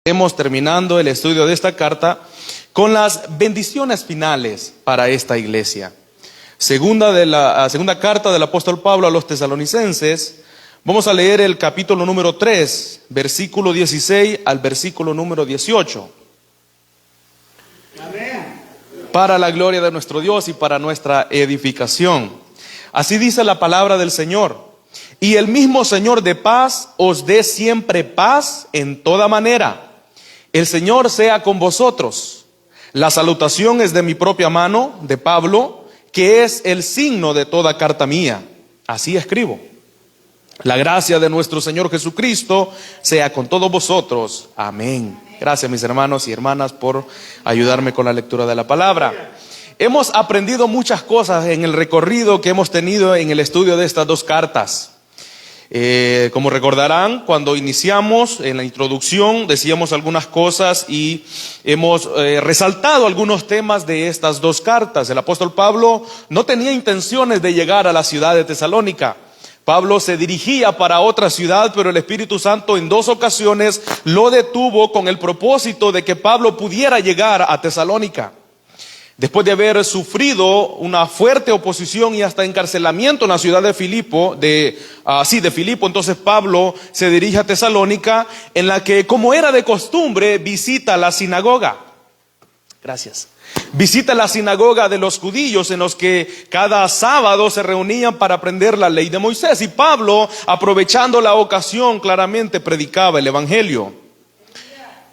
Hemos terminando el estudio de esta carta con las bendiciones finales para esta iglesia. Segunda carta del apóstol Pablo a los tesalonicenses. Vamos a leer el capítulo número 3, versículo 16 al versículo número 18. Amén. Para la gloria de nuestro Dios y para nuestra edificación. Así dice la palabra del Señor. Y el mismo Señor de paz os dé siempre paz en toda manera. El Señor sea con vosotros. La salutación es de mi propia mano, de Pablo, que es el signo de toda carta mía. Así escribo. La gracia de nuestro Señor Jesucristo sea con todos vosotros. Amén. Gracias, mis hermanos y hermanas, por ayudarme con la lectura de la palabra. Hemos aprendido muchas cosas en el recorrido que hemos tenido en el estudio de estas dos cartas. Como recordarán, cuando iniciamos en la introducción decíamos algunas cosas y hemos resaltado algunos temas de estas dos cartas. El apóstol Pablo no tenía intenciones de llegar a la ciudad de Tesalónica. Pablo se dirigía para otra ciudad, pero el Espíritu Santo en dos ocasiones lo detuvo con el propósito de que Pablo pudiera llegar a Tesalónica. Después de haber sufrido una fuerte oposición y hasta encarcelamiento en la ciudad de Filipo, de Filipo, entonces Pablo se dirige a Tesalónica, en la que, como era de costumbre, visita la sinagoga. Gracias. Visita la sinagoga de los judíos, en los que cada sábado se reunían para aprender la ley de Moisés. Y Pablo, aprovechando la ocasión, claramente predicaba el evangelio.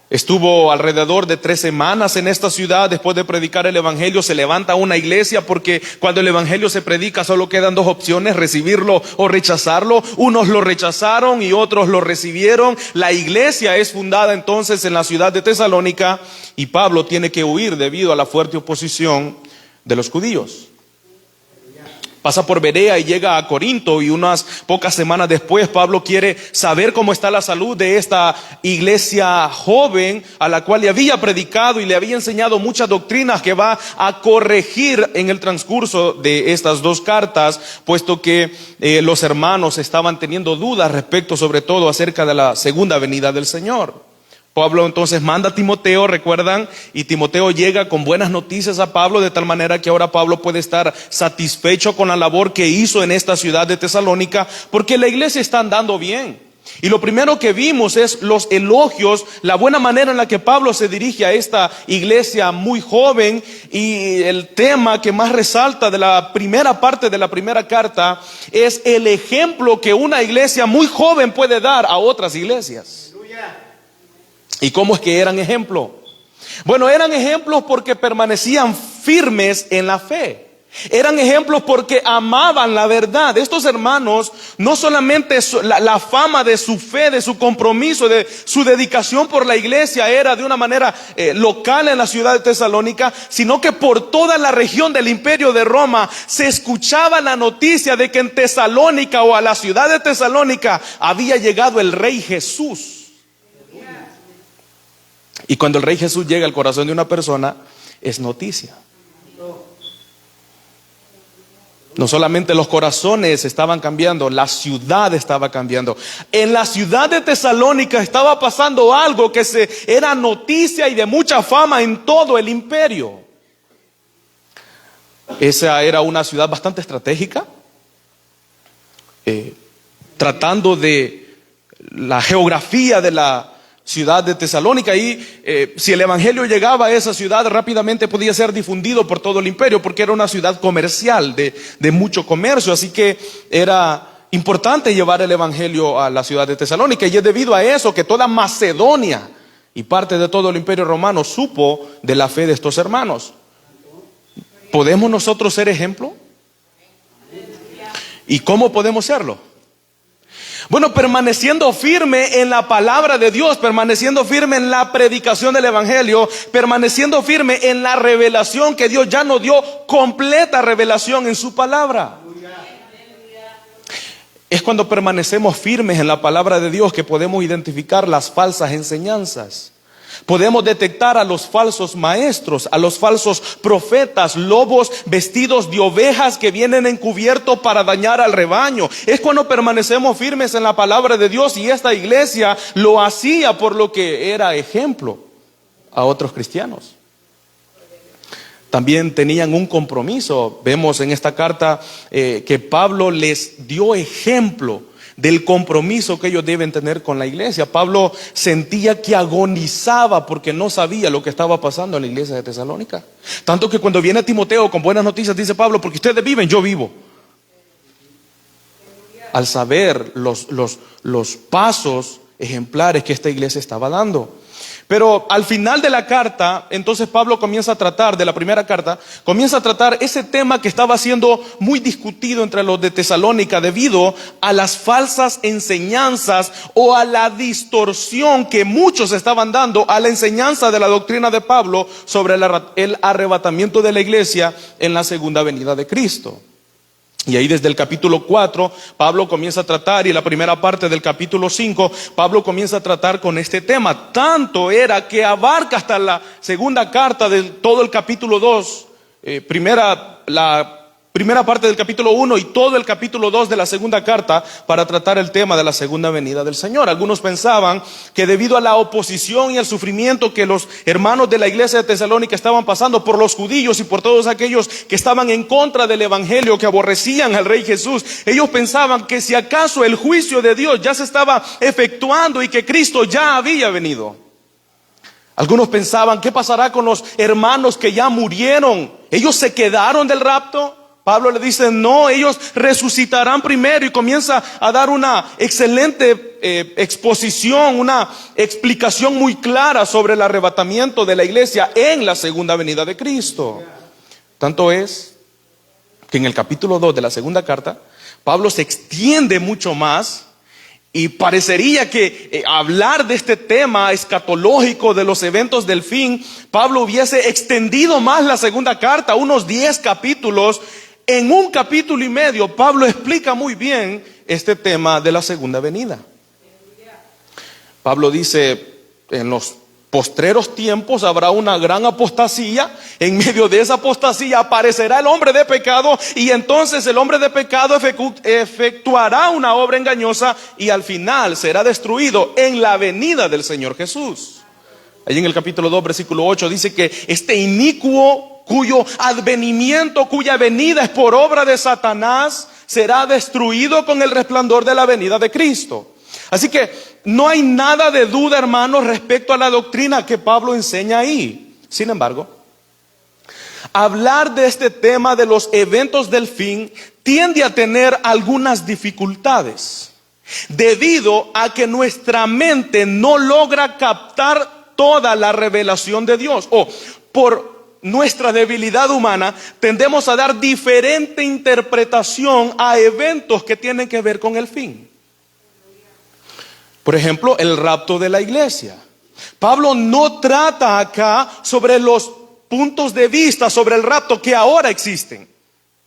Estuvo alrededor de 3 semanas en esta ciudad. Después de predicar el evangelio se levanta una iglesia, porque cuando el evangelio se predica solo quedan dos opciones: recibirlo o rechazarlo. Unos lo rechazaron y otros lo recibieron. La iglesia es fundada entonces en la ciudad de Tesalónica y Pablo tiene que huir debido a la fuerte oposición de los judíos. Pasa por Berea y llega a Corinto, y unas pocas semanas después Pablo quiere saber cómo está la salud de esta iglesia joven a la cual le había predicado y le había enseñado muchas doctrinas que va a corregir en el transcurso de estas dos cartas, puesto que los hermanos estaban teniendo dudas respecto sobre todo acerca de la segunda venida del Señor. Pablo entonces manda a Timoteo, recuerdan, y Timoteo llega con buenas noticias a Pablo, de tal manera que ahora Pablo puede estar satisfecho con la labor que hizo en esta ciudad de Tesalónica, porque la iglesia está andando bien. Y lo primero que vimos es los elogios, la buena manera en la que Pablo se dirige a esta iglesia muy joven, y el tema que más resalta de la primera parte de la primera carta es el ejemplo que una iglesia muy joven puede dar a otras iglesias. ¿Y cómo es que eran ejemplos? Bueno, eran ejemplos porque permanecían firmes en la fe. Eran ejemplos porque amaban la verdad. Estos hermanos, no solamente la fama de su fe, de su compromiso, de su dedicación por la iglesia era de una manera local en la ciudad de Tesalónica, sino que por toda la región del Imperio de Roma se escuchaba la noticia de que en Tesalónica, o a la ciudad de Tesalónica, había llegado el Rey Jesús. Y cuando el Rey Jesús llega al corazón de una persona, es noticia. No solamente los corazones estaban cambiando, la ciudad estaba cambiando. En la ciudad de Tesalónica estaba pasando algo que era noticia y de mucha fama en todo el imperio. Esa era una ciudad bastante estratégica, tratando de la geografía de la ciudad de Tesalónica, y si el evangelio llegaba a esa ciudad rápidamente podía ser difundido por todo el imperio, porque era una ciudad comercial de mucho comercio, así que era importante llevar el evangelio a la ciudad de Tesalónica. Y es debido a eso que toda Macedonia y parte de todo el imperio romano supo de la fe de estos hermanos. ¿Podemos nosotros ser ejemplo? ¿Y cómo podemos serlo? Bueno, permaneciendo firme en la palabra de Dios, permaneciendo firme en la predicación del evangelio, permaneciendo firme en la revelación que Dios ya nos dio, completa revelación en su palabra. Es cuando permanecemos firmes en la palabra de Dios que podemos identificar las falsas enseñanzas. Podemos detectar a los falsos maestros, a los falsos profetas, lobos vestidos de ovejas que vienen encubiertos para dañar al rebaño. Es cuando permanecemos firmes en la palabra de Dios, y esta iglesia lo hacía por lo que era ejemplo a otros cristianos. También tenían un compromiso. Vemos en esta carta que Pablo les dio ejemplo del compromiso que ellos deben tener con la iglesia. Pablo sentía que agonizaba porque no sabía lo que estaba pasando en la iglesia de Tesalónica. Tanto que cuando viene Timoteo con buenas noticias, dice Pablo: porque ustedes viven, yo vivo. Al saber los pasos ejemplares que esta iglesia estaba dando. Pero al final de la carta, entonces Pablo comienza a tratar, de la primera carta, comienza a tratar ese tema que estaba siendo muy discutido entre los de Tesalónica debido a las falsas enseñanzas o a la distorsión que muchos estaban dando a la enseñanza de la doctrina de Pablo sobre el arrebatamiento de la iglesia en la segunda venida de Cristo. Y ahí desde el capítulo 4 Pablo comienza a tratar, y la primera parte del capítulo 5 Pablo comienza a tratar con este tema. Tanto era que abarca hasta la segunda carta de todo el capítulo 2, la primera parte del capítulo 1 y todo el capítulo 2 de la segunda carta, para tratar el tema de la segunda venida del Señor. Algunos pensaban que debido a la oposición y al sufrimiento que los hermanos de la iglesia de Tesalónica estaban pasando por los judíos y por todos aquellos que estaban en contra del evangelio, que aborrecían al Rey Jesús, ellos pensaban que si acaso el juicio de Dios ya se estaba efectuando y que Cristo ya había venido. Algunos pensaban: ¿qué pasará con los hermanos que ya murieron? ¿Ellos se quedaron del rapto? Pablo le dice: no, ellos resucitarán primero, y comienza a dar una excelente exposición, una explicación muy clara sobre el arrebatamiento de la iglesia en la segunda venida de Cristo. Tanto es que en el capítulo 2 de la segunda carta, Pablo se extiende mucho más, y parecería que hablar de este tema escatológico de los eventos del fin, Pablo hubiese extendido más la segunda carta, unos 10 capítulos. En un capítulo y medio Pablo explica muy bien este tema de la segunda venida. Pablo dice: en los postreros tiempos habrá una gran apostasía. En medio de esa apostasía aparecerá el hombre de pecado, y entonces el hombre de pecado efectuará una obra engañosa, y al final será destruido en la venida del Señor Jesús. Allí en el capítulo 2 versículo 8 dice que este inicuo, cuyo advenimiento, cuya venida es por obra de Satanás, será destruido con el resplandor de la venida de Cristo. Así que no hay nada de duda, hermanos, respecto a la doctrina que Pablo enseña ahí. Sin embargo, hablar de este tema de los eventos del fin tiende a tener algunas dificultades, debido a que nuestra mente no logra captar toda la revelación de Dios, o por nuestra debilidad humana tendemos a dar diferente interpretación a eventos que tienen que ver con el fin. Por ejemplo, el rapto de la iglesia. Pablo no trata acá sobre los puntos de vista sobre el rapto que ahora existen.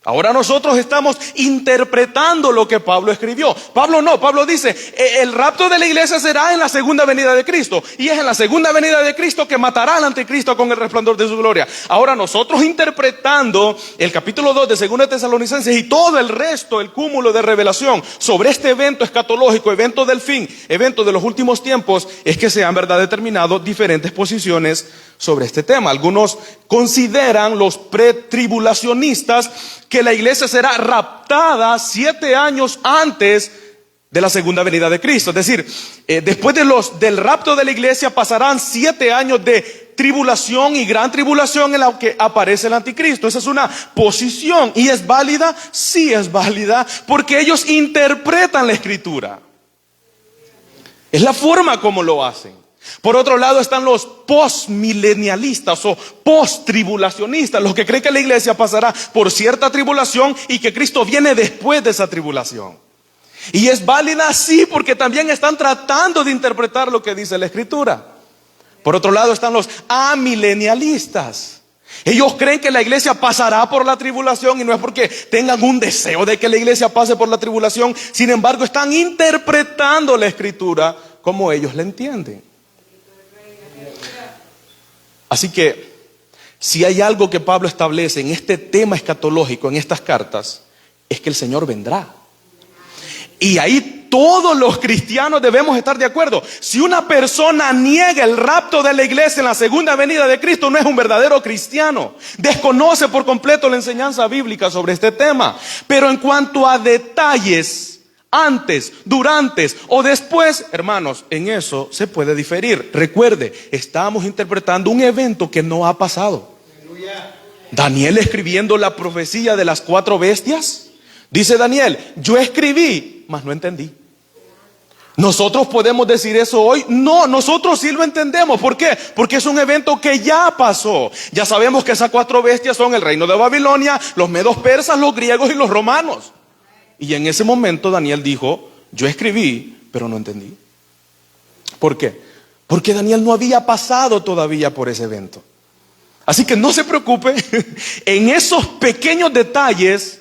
Ahora nosotros estamos interpretando lo que Pablo escribió. Pablo no, Pablo dice: el rapto de la iglesia será en la segunda venida de Cristo, y es en la segunda venida de Cristo que matará al anticristo con el resplandor de su gloria. Ahora nosotros, interpretando el capítulo 2 de 2 Tesalonicenses y todo el resto, el cúmulo de revelación sobre este evento escatológico, evento del fin, evento de los últimos tiempos, es que se han determinado diferentes posiciones sobre este tema. Algunos consideran, los pretribulacionistas, que la iglesia será raptada 7 años antes de la segunda venida de Cristo. Es decir, después del rapto de la iglesia pasarán 7 años de tribulación y gran tribulación en la que aparece el anticristo. Esa es una posición. ¿Y es válida? Sí, es válida, porque ellos interpretan la escritura. Es la forma como lo hacen. Por otro lado están los postmilenialistas o posttribulacionistas, los que creen que la iglesia pasará por cierta tribulación y que Cristo viene después de esa tribulación. Y es válida sí, porque también están tratando de interpretar lo que dice la escritura. Por otro lado están los amilenialistas. Ellos creen que la iglesia pasará por la tribulación, y no es porque tengan un deseo de que la iglesia pase por la tribulación. Sin embargo, están interpretando la escritura como ellos la entienden. Así que, si hay algo que Pablo establece en este tema escatológico, en estas cartas, es que el Señor vendrá. Y ahí todos los cristianos debemos estar de acuerdo. Si una persona niega el rapto de la iglesia en la segunda venida de Cristo, no es un verdadero cristiano. Desconoce por completo la enseñanza bíblica sobre este tema. Pero en cuanto a detalles, antes, durante o después, hermanos, en eso se puede diferir. Recuerde, estamos interpretando un evento que no ha pasado. Daniel escribiendo la profecía de las 4 bestias. Dice Daniel, yo escribí, mas no entendí. ¿Nosotros podemos decir eso hoy? No, nosotros sí lo entendemos. ¿Por qué? Porque es un evento que ya pasó. Ya sabemos que esas 4 bestias son el reino de Babilonia, los medos persas, los griegos y los romanos. Y en ese momento Daniel dijo, yo escribí, pero no entendí. ¿Por qué? Porque Daniel no había pasado todavía por ese evento. Así que no se preocupe, en esos pequeños detalles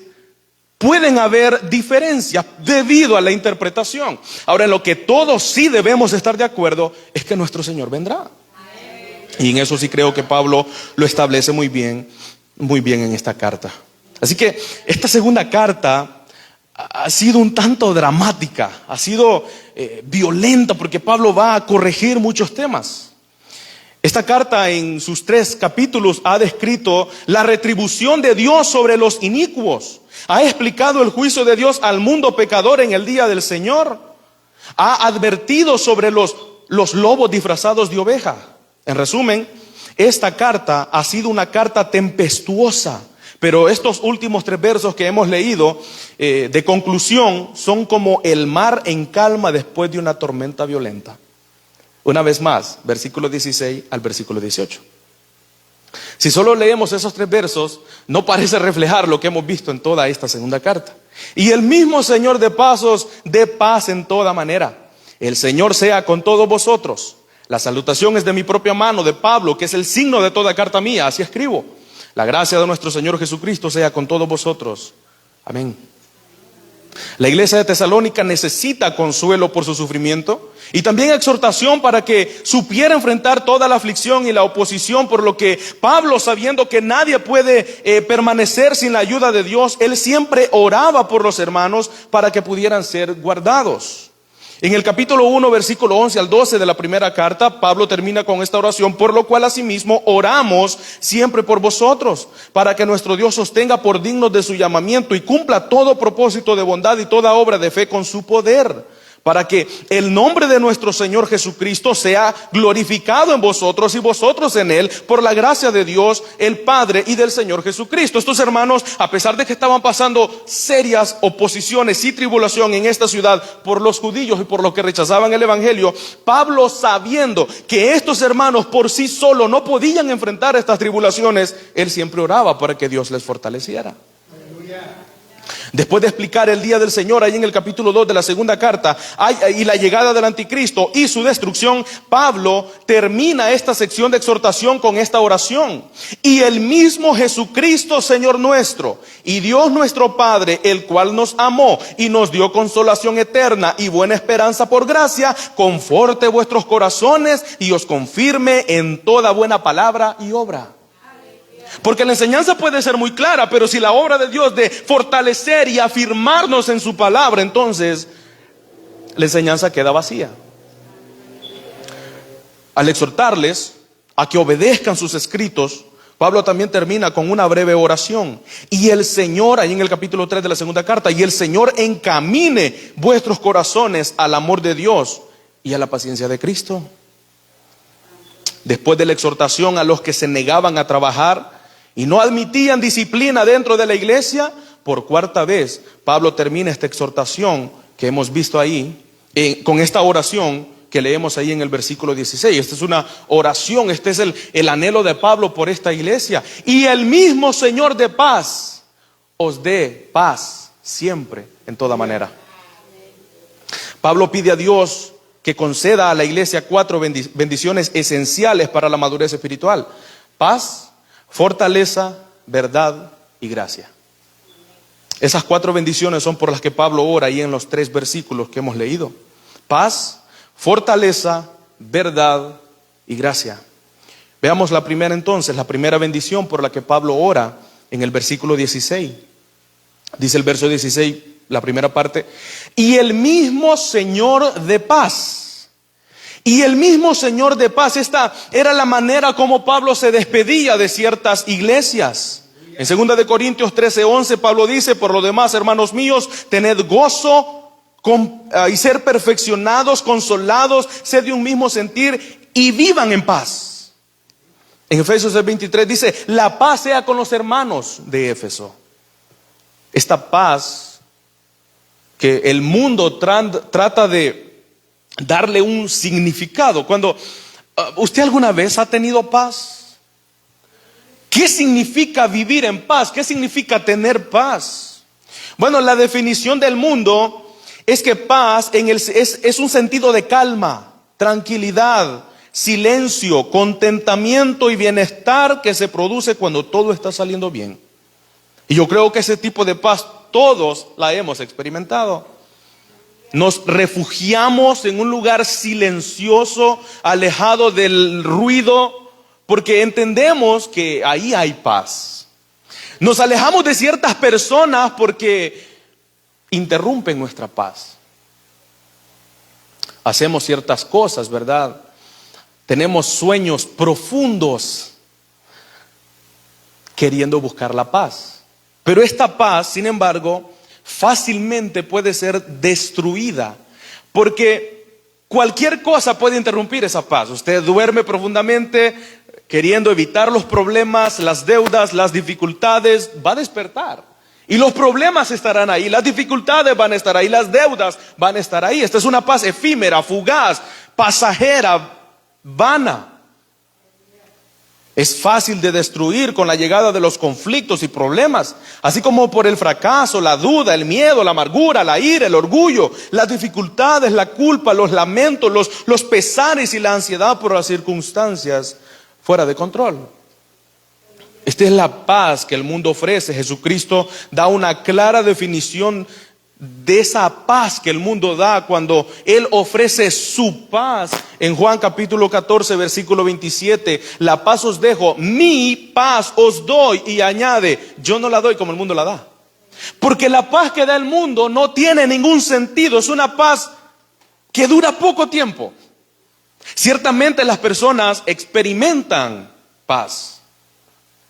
pueden haber diferencias debido a la interpretación. Ahora, en lo que todos sí debemos estar de acuerdo es que nuestro Señor vendrá. Y en eso sí creo que Pablo lo establece muy bien en esta carta. Así que esta segunda carta ha sido un tanto dramática, ha sido violenta, porque Pablo va a corregir muchos temas. Esta carta en sus 3 capítulos ha descrito la retribución de Dios sobre los inicuos. Ha explicado el juicio de Dios al mundo pecador en el día del Señor. Ha advertido sobre los lobos disfrazados de oveja. En resumen, esta carta ha sido una carta tempestuosa. Pero estos últimos 3 versos que hemos leído de conclusión son como el mar en calma después de una tormenta violenta. Una vez más, versículo 16 al versículo 18. Si solo leemos esos 3 versos, no parece reflejar lo que hemos visto en toda esta segunda carta. Y el mismo Señor de pasos, de paz en toda manera. El Señor sea con todos vosotros. La salutación es de mi propia mano, de Pablo, que es el signo de toda carta mía, así escribo. La gracia de nuestro Señor Jesucristo sea con todos vosotros. Amén. La iglesia de Tesalónica necesita consuelo por su sufrimiento y también exhortación para que supiera enfrentar toda la aflicción y la oposición, por lo que Pablo, sabiendo que nadie puede permanecer sin la ayuda de Dios, él siempre oraba por los hermanos para que pudieran ser guardados. En el capítulo 1, versículo 11 al 12 de la primera carta, Pablo termina con esta oración: por lo cual asimismo oramos siempre por vosotros, para que nuestro Dios os tenga por dignos de su llamamiento y cumpla todo propósito de bondad y toda obra de fe con su poder, para que el nombre de nuestro Señor Jesucristo sea glorificado en vosotros y vosotros en Él, por la gracia de Dios el Padre y del Señor Jesucristo. Estos hermanos, a pesar de que estaban pasando serias oposiciones y tribulación en esta ciudad por los judíos y por los que rechazaban el Evangelio, Pablo, sabiendo que estos hermanos por sí solos no podían enfrentar estas tribulaciones, él siempre oraba para que Dios les fortaleciera. Después de explicar el día del Señor, ahí en el capítulo 2 de la segunda carta, y la llegada del anticristo y su destrucción, Pablo termina esta sección de exhortación con esta oración: y el mismo Jesucristo, Señor nuestro, y Dios nuestro Padre, el cual nos amó y nos dio consolación eterna y buena esperanza por gracia, conforte vuestros corazones y os confirme en toda buena palabra y obra. Porque la enseñanza puede ser muy clara, pero si la obra de Dios de fortalecer y afirmarnos en su palabra, entonces la enseñanza queda vacía. Al exhortarles a que obedezcan sus escritos, Pablo también termina con una breve oración: y el Señor, ahí en el capítulo 3 de la segunda carta, y el Señor encamine vuestros corazones al amor de Dios y a la paciencia de Cristo. Después de la exhortación a los que se negaban a trabajar y no admitían disciplina dentro de la iglesia, por 4ª vez Pablo termina esta exhortación que hemos visto ahí con esta oración que leemos ahí en el versículo 16. Esta es una oración, este es el anhelo de Pablo por esta iglesia: y el mismo Señor de paz os dé paz siempre, en toda manera. Pablo pide a Dios que conceda a la iglesia 4 bendiciones esenciales para la madurez espiritual: paz, fortaleza, verdad y gracia. Esas 4 bendiciones son por las que Pablo ora ahí en los 3 versículos que hemos leído: paz, fortaleza, verdad y gracia. Veamos la primera entonces, la primera bendición por la que Pablo ora en el versículo 16. Dice el verso 16, la primera parte: y el mismo Señor de paz. Y el mismo Señor de paz. Esta era la manera como Pablo se despedía de ciertas iglesias. En 2 de Corintios 13:11 Pablo dice: por lo demás, hermanos míos, tened gozo y ser perfeccionados, consolados, sed de un mismo sentir y vivan en paz. En Efesios 23 dice: la paz sea con los hermanos de Éfeso. Esta paz que el mundo trata de darle un significado. Cuando ¿usted alguna vez ha tenido paz? ¿Qué significa vivir en paz? ¿Qué significa tener paz? Bueno, la definición del mundo es que paz es un sentido de calma, tranquilidad, silencio, contentamiento y bienestar que se produce cuando todo está saliendo bien. Y yo creo que ese tipo de paz todos la hemos experimentado. Nos refugiamos en un lugar silencioso, alejado del ruido, porque entendemos que ahí hay paz. Nos alejamos de ciertas personas porque interrumpen nuestra paz. Hacemos ciertas cosas, ¿verdad? Tenemos sueños profundos queriendo buscar la paz. Pero esta paz, sin embargo, fácilmente puede ser destruida, porque cualquier cosa puede interrumpir esa paz. Usted duerme profundamente queriendo evitar los problemas, las deudas, las dificultades, va a despertar. Y los problemas estarán ahí, las dificultades van a estar ahí, las deudas van a estar ahí. Esta es una paz efímera, fugaz, pasajera, vana. Es fácil de destruir con la llegada de los conflictos y problemas, así como por el fracaso, la duda, el miedo, la amargura, la ira, el orgullo, las dificultades, la culpa, los lamentos, los pesares y la ansiedad por las circunstancias fuera de control. Esta es la paz que el mundo ofrece. Jesucristo da una clara definición de esa paz que el mundo da cuando Él ofrece su paz. En Juan capítulo 14 versículo 27, la paz os dejo, mi paz os doy, y añade, yo no la doy como el mundo la da. Porque la paz que da el mundo no tiene ningún sentido, es una paz que dura poco tiempo. Ciertamente las personas experimentan paz,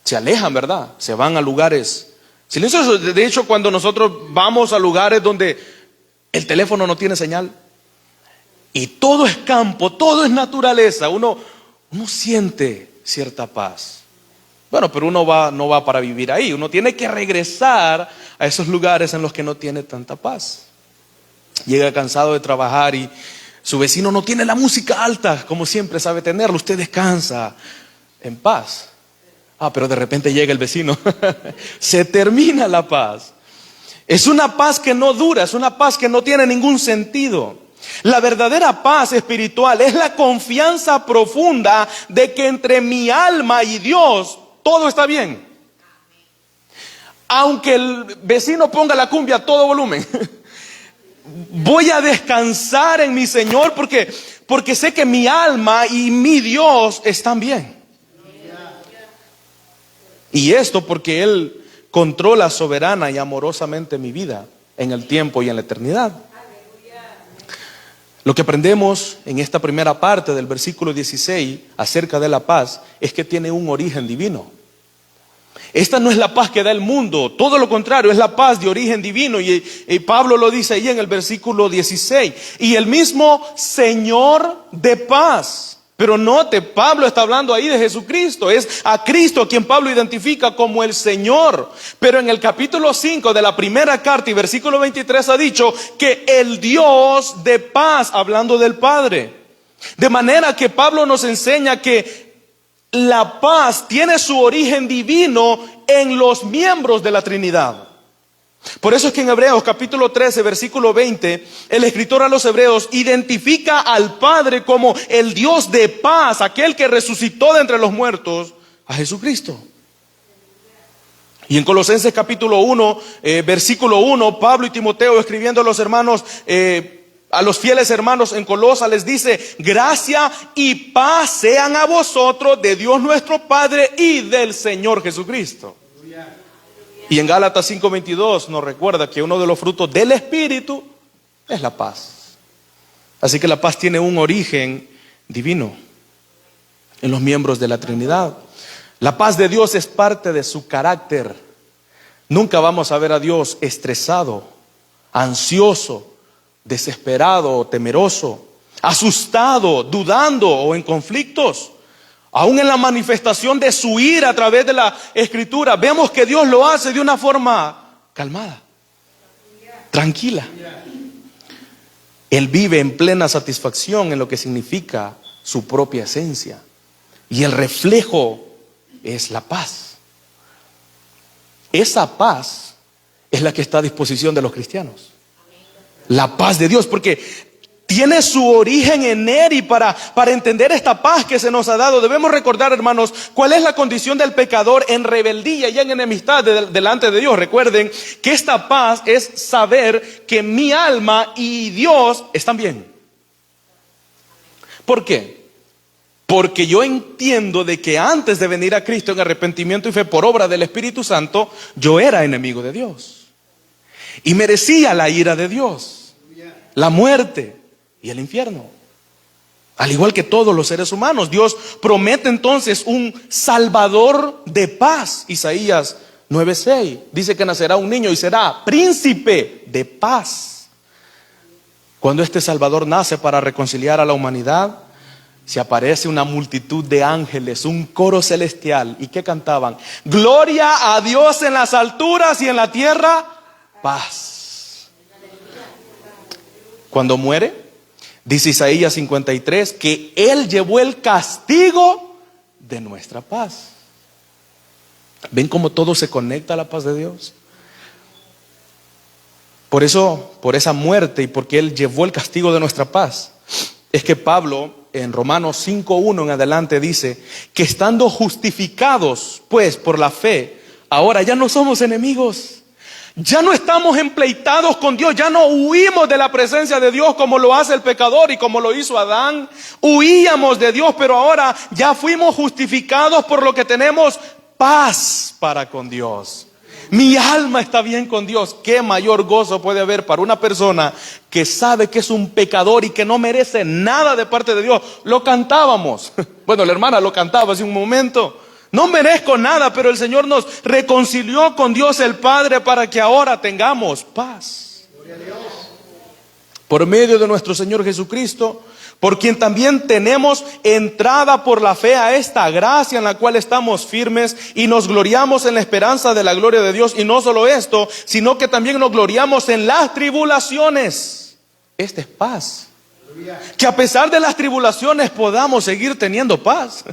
se alejan, ¿verdad? Se van a lugares silenciosos. De hecho, cuando nosotros vamos a lugares donde el teléfono no tiene señal y todo es campo, todo es naturaleza, uno siente cierta paz. Bueno, pero uno no va para vivir ahí. Uno tiene que regresar a esos lugares en los que no tiene tanta paz. Llega cansado de trabajar y su vecino no tiene la música alta como siempre sabe tenerla. Usted descansa en paz. Pero de repente llega el vecino. Se termina la paz. Es una paz que no dura, es una paz que no tiene ningún sentido. La verdadera paz espiritual es la confianza profunda de que entre mi alma y Dios todo está bien. Aunque el vecino ponga la cumbia a todo volumen, voy a descansar en mi Señor porque sé que mi alma y mi Dios están bien. Y esto porque Él controla soberana y amorosamente mi vida en el tiempo y en la eternidad. Lo que aprendemos en esta primera parte del versículo 16 acerca de la paz es que tiene un origen divino. Esta no es la paz que da el mundo, todo lo contrario, es la paz de origen divino. Y Pablo lo dice ahí en el versículo 16. Y el mismo Señor de paz. Pero note, Pablo está hablando ahí de Jesucristo. Es a Cristo a quien Pablo identifica como el Señor. Pero en el capítulo 5 de la primera carta y versículo 23 ha dicho que el Dios de paz, hablando del Padre. De manera que Pablo nos enseña que la paz tiene su origen divino en los miembros de la Trinidad. Por eso es que en Hebreos capítulo 13 versículo 20 el escritor a los hebreos identifica al Padre como el Dios de paz, aquel que resucitó de entre los muertos a Jesucristo. Y en Colosenses capítulo 1 versículo 1, Pablo y Timoteo escribiendo a los hermanos a los fieles hermanos en Colosas les dice: gracia y paz sean a vosotros de Dios nuestro Padre y del Señor Jesucristo. Y en Gálatas 5:22 nos recuerda que uno de los frutos del Espíritu es la paz. Así que la paz tiene un origen divino en los miembros de la Trinidad. La paz de Dios es parte de su carácter. Nunca vamos a ver a Dios estresado, ansioso, desesperado, temeroso, asustado, dudando o en conflictos. Aún en la manifestación de su ira a través de la Escritura, vemos que Dios lo hace de una forma calmada, tranquila. Él vive en plena satisfacción en lo que significa su propia esencia. Y el reflejo es la paz. Esa paz es la que está a disposición de los cristianos. La paz de Dios, porque tiene su origen en Él. Y para entender esta paz que se nos ha dado, debemos recordar, hermanos, cuál es la condición del pecador en rebeldía y en enemistad delante de Dios. Recuerden que esta paz es saber que mi alma y Dios están bien. ¿Por qué? Porque yo entiendo de que antes de venir a Cristo en arrepentimiento y fe por obra del Espíritu Santo, yo era enemigo de Dios y merecía la ira de Dios, la muerte y el infierno, al igual que todos los seres humanos. Dios promete entonces un Salvador de paz. Isaías 9:6 dice que nacerá un niño y será príncipe de paz. Cuando este Salvador nace para reconciliar a la humanidad, se aparece una multitud de ángeles, un coro celestial. ¿Y qué cantaban? Gloria a Dios en las alturas y en la tierra paz. Cuando muere, dice Isaías 53 que Él llevó el castigo de nuestra paz. ¿Ven cómo todo se conecta a la paz de Dios? Por eso, por esa muerte y porque Él llevó el castigo de nuestra paz, es que Pablo en Romanos 5:1 en adelante dice que estando justificados pues por la fe, ahora ya no somos enemigos. Ya no estamos empleitados con Dios, ya no huimos de la presencia de Dios como lo hace el pecador y como lo hizo Adán. Huíamos de Dios, pero ahora ya fuimos justificados, por lo que tenemos paz para con Dios. Mi alma está bien con Dios. ¿Qué mayor gozo puede haber para una persona que sabe que es un pecador y que no merece nada de parte de Dios? Lo cantábamos. Bueno, la hermana lo cantaba hace un momento. No merezco nada, pero el Señor nos reconcilió con Dios el Padre para que ahora tengamos paz. Gloria a Dios. Por medio de nuestro Señor Jesucristo, por quien también tenemos entrada por la fe a esta gracia en la cual estamos firmes y nos gloriamos en la esperanza de la gloria de Dios. Y no solo esto, sino que también nos gloriamos en las tribulaciones. Esta es paz. Que a pesar de las tribulaciones podamos seguir teniendo paz.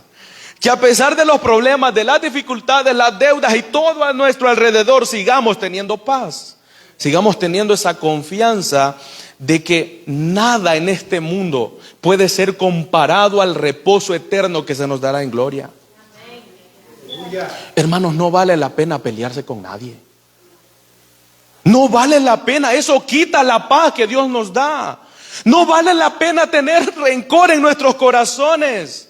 Que a pesar de los problemas, de las dificultades, las deudas y todo a nuestro alrededor, sigamos teniendo paz. Sigamos teniendo esa confianza de que nada en este mundo puede ser comparado al reposo eterno que se nos dará en gloria. Hermanos, no vale la pena pelearse con nadie. No vale la pena, eso quita la paz que Dios nos da. No vale la pena tener rencor en nuestros corazones.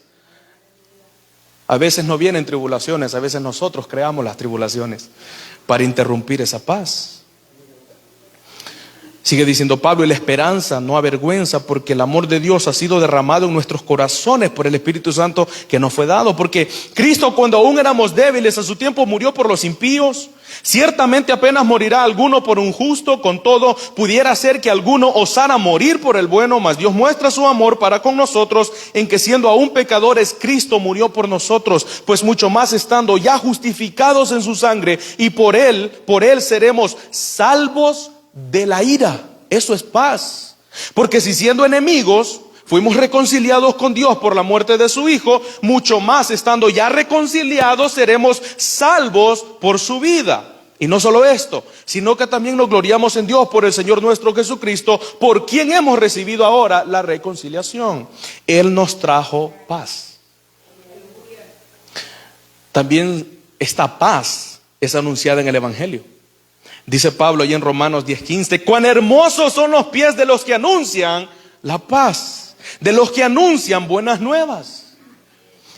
A veces no vienen tribulaciones, a veces nosotros creamos las tribulaciones para interrumpir esa paz. Sigue diciendo Pablo, y la esperanza no avergüenza, porque el amor de Dios ha sido derramado en nuestros corazones por el Espíritu Santo que nos fue dado. Porque Cristo, cuando aún éramos débiles, a su tiempo murió por los impíos. Ciertamente apenas morirá alguno por un justo, con todo pudiera ser que alguno osara morir por el bueno, mas Dios muestra su amor para con nosotros en que siendo aún pecadores, Cristo murió por nosotros. Pues mucho más estando ya justificados en su sangre, y por él seremos salvos de la ira. Eso es paz. Porque si siendo enemigos fuimos reconciliados con Dios por la muerte de su Hijo, mucho más estando ya reconciliados seremos salvos por su vida. Y no solo esto, sino que también nos gloriamos en Dios por el Señor nuestro Jesucristo, por quien hemos recibido ahora la reconciliación. Él nos trajo paz. También esta paz es anunciada en el Evangelio. Dice Pablo allí en Romanos 10:15, cuán hermosos son los pies de los que anuncian la paz, de los que anuncian buenas nuevas.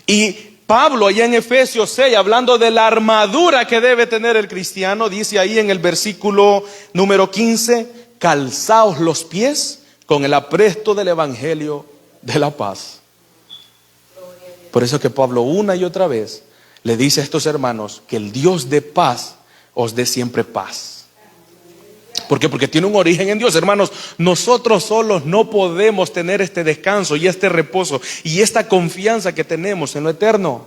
Y Pablo allá en Efesios 6, hablando de la armadura que debe tener el cristiano, dice ahí en el versículo número 15, calzaos los pies con el apresto del evangelio de la paz. Por eso es que Pablo una y otra vez le dice a estos hermanos que el Dios de paz os dé siempre paz. ¿Por qué? Porque tiene un origen en Dios, hermanos. Nosotros solos no podemos tener este descanso y este reposo y esta confianza que tenemos en lo eterno.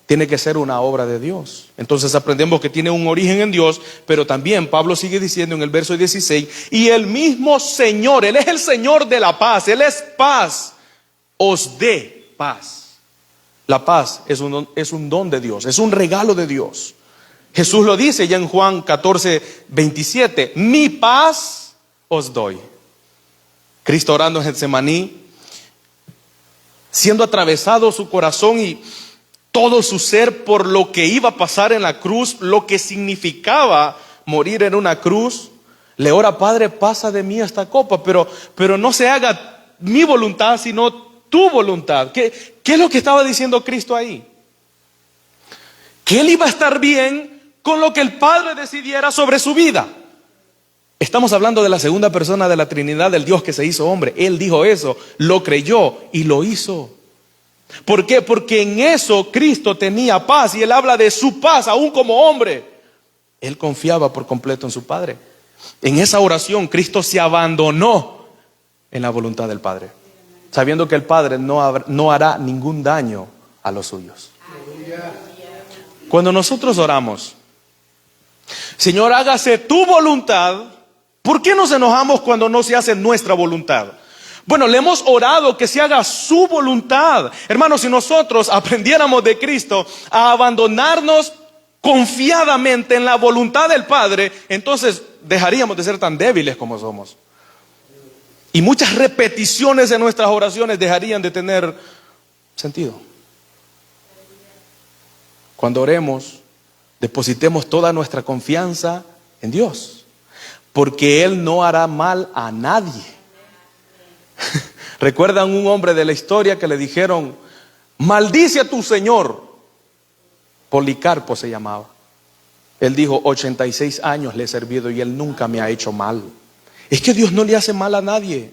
Tiene que ser una obra de Dios. Entonces aprendemos que tiene un origen en Dios, pero también Pablo sigue diciendo en el verso 16, y el mismo Señor, Él es el Señor de la paz, Él es paz, os dé paz. La paz es un don de Dios, es un regalo de Dios. Jesús lo dice ya en Juan 14:27, mi paz os doy. Cristo orando en Getsemaní, siendo atravesado su corazón y todo su ser por lo que iba a pasar en la cruz, lo que significaba morir en una cruz, le ora, Padre, pasa de mí esta copa, pero no se haga mi voluntad, sino tu voluntad. ¿Qué es lo que estaba diciendo Cristo ahí? Que Él iba a estar bien con lo que el Padre decidiera sobre su vida. Estamos hablando de la segunda persona de la Trinidad, del Dios que se hizo hombre. Él dijo eso, lo creyó y lo hizo. ¿Por qué? Porque en eso Cristo tenía paz, y Él habla de su paz aún como hombre. Él confiaba por completo en su Padre. En esa oración Cristo se abandonó en la voluntad del Padre, sabiendo que el Padre no hará ningún daño a los suyos. Cuando nosotros oramos, Señor, hágase tu voluntad, ¿por qué nos enojamos cuando no se hace nuestra voluntad? Bueno, le hemos orado que se haga su voluntad. Hermanos, si nosotros aprendiéramos de Cristo a abandonarnos confiadamente en la voluntad del Padre, entonces dejaríamos de ser tan débiles como somos. Y muchas repeticiones de nuestras oraciones dejarían de tener sentido. Cuando oremos, depositemos toda nuestra confianza en Dios, porque Él no hará mal a nadie. ¿Recuerdan un hombre de la historia que le dijeron, maldice a tu Señor? Policarpo se llamaba. Él dijo, 86 años le he servido y Él nunca me ha hecho mal. Es que Dios no le hace mal a nadie.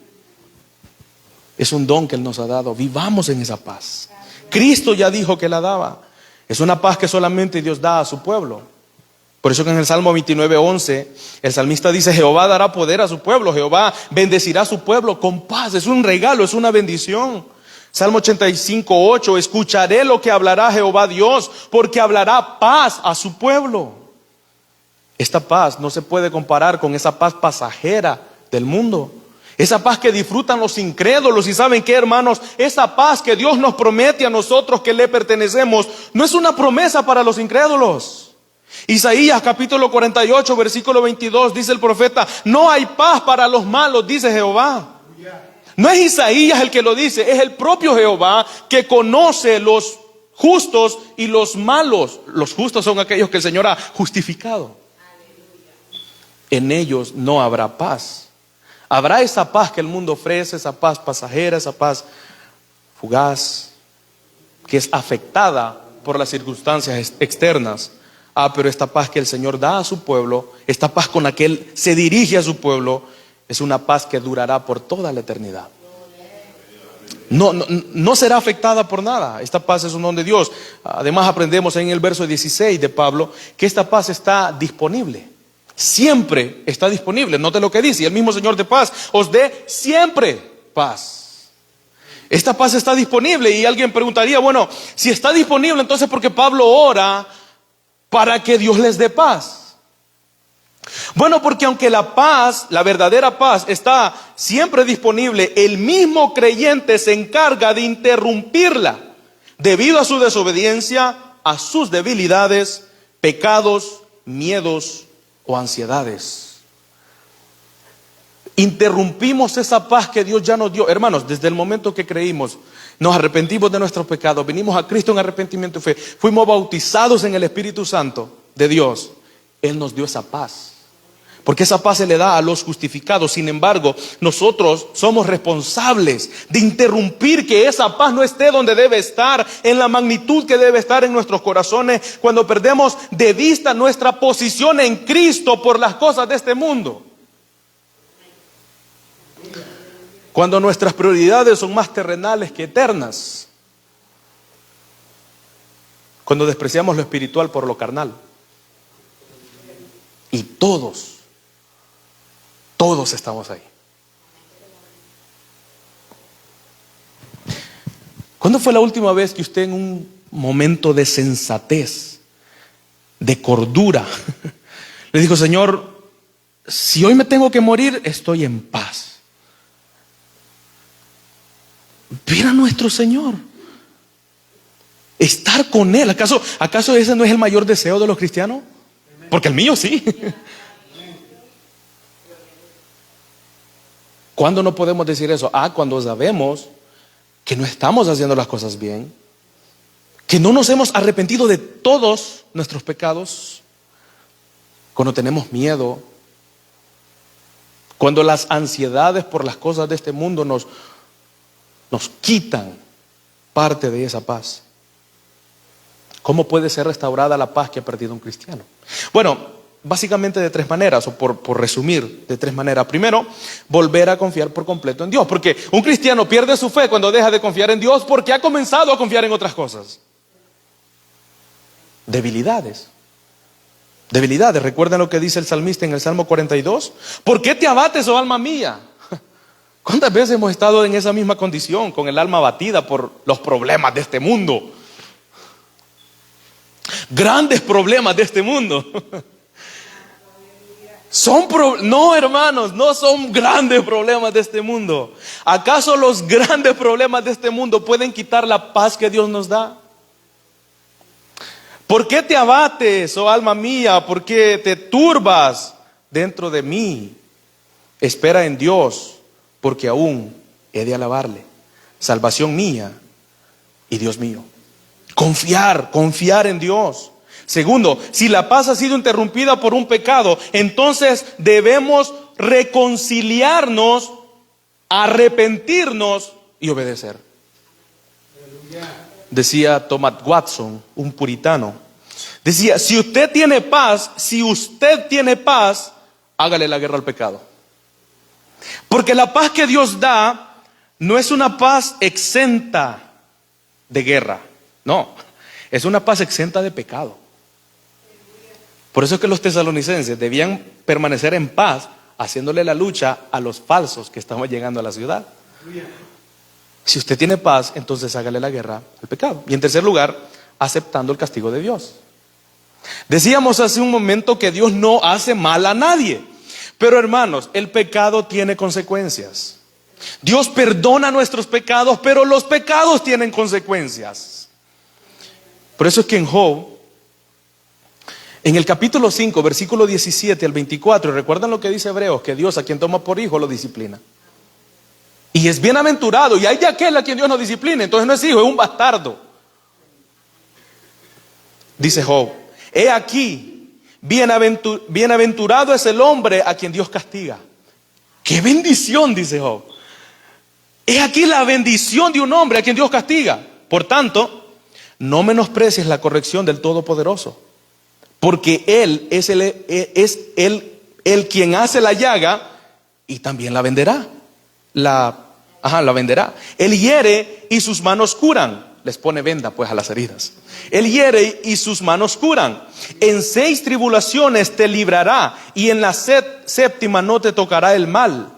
Es un don que Él nos ha dado. Vivamos en esa paz. Cristo ya dijo que la daba. Es una paz que solamente Dios da a su pueblo. Por eso que en el Salmo 29:11 el salmista dice, Jehová dará poder a su pueblo, Jehová bendecirá a su pueblo con paz. Es un regalo, es una bendición. Salmo 85:8, escucharé lo que hablará Jehová Dios, porque hablará paz a su pueblo. Esta paz no se puede comparar con esa paz pasajera del mundo. Esa paz que disfrutan los incrédulos. Y ¿saben qué, hermanos? Esa paz que Dios nos promete a nosotros que le pertenecemos, no es una promesa para los incrédulos. Isaías capítulo 48 versículo 22 dice el profeta, no hay paz para los malos, dice Jehová. No es Isaías el que lo dice, es el propio Jehová que conoce los justos y los malos. Los justos son aquellos que el Señor ha justificado. En ellos no habrá paz. Habrá esa paz que el mundo ofrece, esa paz pasajera, esa paz fugaz, que es afectada por las circunstancias externas. Pero esta paz que el Señor da a su pueblo, esta paz con la que Él se dirige a su pueblo, es una paz que durará por toda la eternidad. No será afectada por nada. Esta paz es un don de Dios. Además aprendemos en el verso 16 de Pablo que esta paz está disponible. Siempre está disponible. Note lo que dice, y el mismo Señor de paz os dé siempre paz. Esta paz está disponible. Y alguien preguntaría, bueno, si está disponible, entonces ¿por qué Pablo ora para que Dios les dé paz? Bueno, porque aunque la paz, la verdadera paz, está siempre disponible, el mismo creyente se encarga de interrumpirla debido a su desobediencia, a sus debilidades, pecados, miedos o ansiedades. Interrumpimos esa paz que Dios ya nos dio. Hermanos, desde el momento que creímos, nos arrepentimos de nuestros pecados, venimos a Cristo en arrepentimiento y fe, fuimos bautizados en el Espíritu Santo de Dios, Él nos dio esa paz. Porque esa paz se le da a los justificados. Sin embargo, nosotros somos responsables de interrumpir que esa paz no esté donde debe estar, en la magnitud que debe estar en nuestros corazones, cuando perdemos de vista nuestra posición en Cristo por las cosas de este mundo. Cuando nuestras prioridades son más terrenales que eternas. Cuando despreciamos lo espiritual por lo carnal. Y todos estamos ahí. ¿Cuándo fue la última vez que usted, en un momento de sensatez, de cordura, le dijo: Señor, si hoy me tengo que morir, estoy en paz? Ver a nuestro Señor, estar con Él. ¿Acaso ese no es el mayor deseo de los cristianos? Porque el mío sí. ¿Cuándo no podemos decir eso? Cuando sabemos que no estamos haciendo las cosas bien, que no nos hemos arrepentido de todos nuestros pecados, cuando tenemos miedo, cuando las ansiedades por las cosas de este mundo nos quitan parte de esa paz. ¿Cómo puede ser restaurada la paz que ha perdido un cristiano? Bueno, básicamente de tres maneras, o por resumir, de tres maneras. Primero, volver a confiar por completo en Dios. Porque un cristiano pierde su fe cuando deja de confiar en Dios, porque ha comenzado a confiar en otras cosas. Debilidades. Recuerden lo que dice el salmista en el Salmo 42. ¿Por qué te abates, oh alma mía? ¿Cuántas veces hemos estado en esa misma condición, con el alma abatida por los problemas de este mundo? Grandes problemas de este mundo. No, hermanos, no son grandes problemas de este mundo. ¿Acaso los grandes problemas de este mundo pueden quitar la paz que Dios nos da? ¿Por qué te abates, oh alma mía? ¿Por qué te turbas dentro de mí? Espera en Dios, porque aún he de alabarle. Salvación mía y Dios mío. Confiar en Dios. Segundo, si la paz ha sido interrumpida por un pecado, entonces debemos reconciliarnos, arrepentirnos y obedecer. Decía Thomas Watson, un puritano, decía: si usted tiene paz, hágale la guerra al pecado. Porque la paz que Dios da no es una paz exenta de guerra, no, es una paz exenta de pecado. Por eso es que los tesalonicenses debían permanecer en paz, haciéndole la lucha a los falsos que estaban llegando a la ciudad. Si usted tiene paz, entonces hágale la guerra al pecado. Y en tercer lugar, aceptando el castigo de Dios. Decíamos hace un momento que Dios no hace mal a nadie. Pero hermanos, el pecado tiene consecuencias. Dios perdona nuestros pecados, pero los pecados tienen consecuencias. Por eso es que en Job, en el capítulo 5, versículo 17 al 24, ¿recuerdan lo que dice Hebreos? Que Dios, a quien toma por hijo, lo disciplina. Y es bienaventurado, y hay de aquel a quien Dios no disciplina. Entonces no es hijo, es un bastardo. Dice Job: he aquí, bienaventurado es el hombre a quien Dios castiga. ¡Qué bendición!, dice Job. He aquí la bendición de un hombre a quien Dios castiga. Por tanto, no menosprecies la corrección del Todopoderoso, porque Él es el quien hace la llaga y también la venderá. La venderá. Él hiere y sus manos curan. Les pone venda pues a las heridas. Él hiere y sus manos curan. En 6 tribulaciones te librará, y en la séptima no te tocará el mal.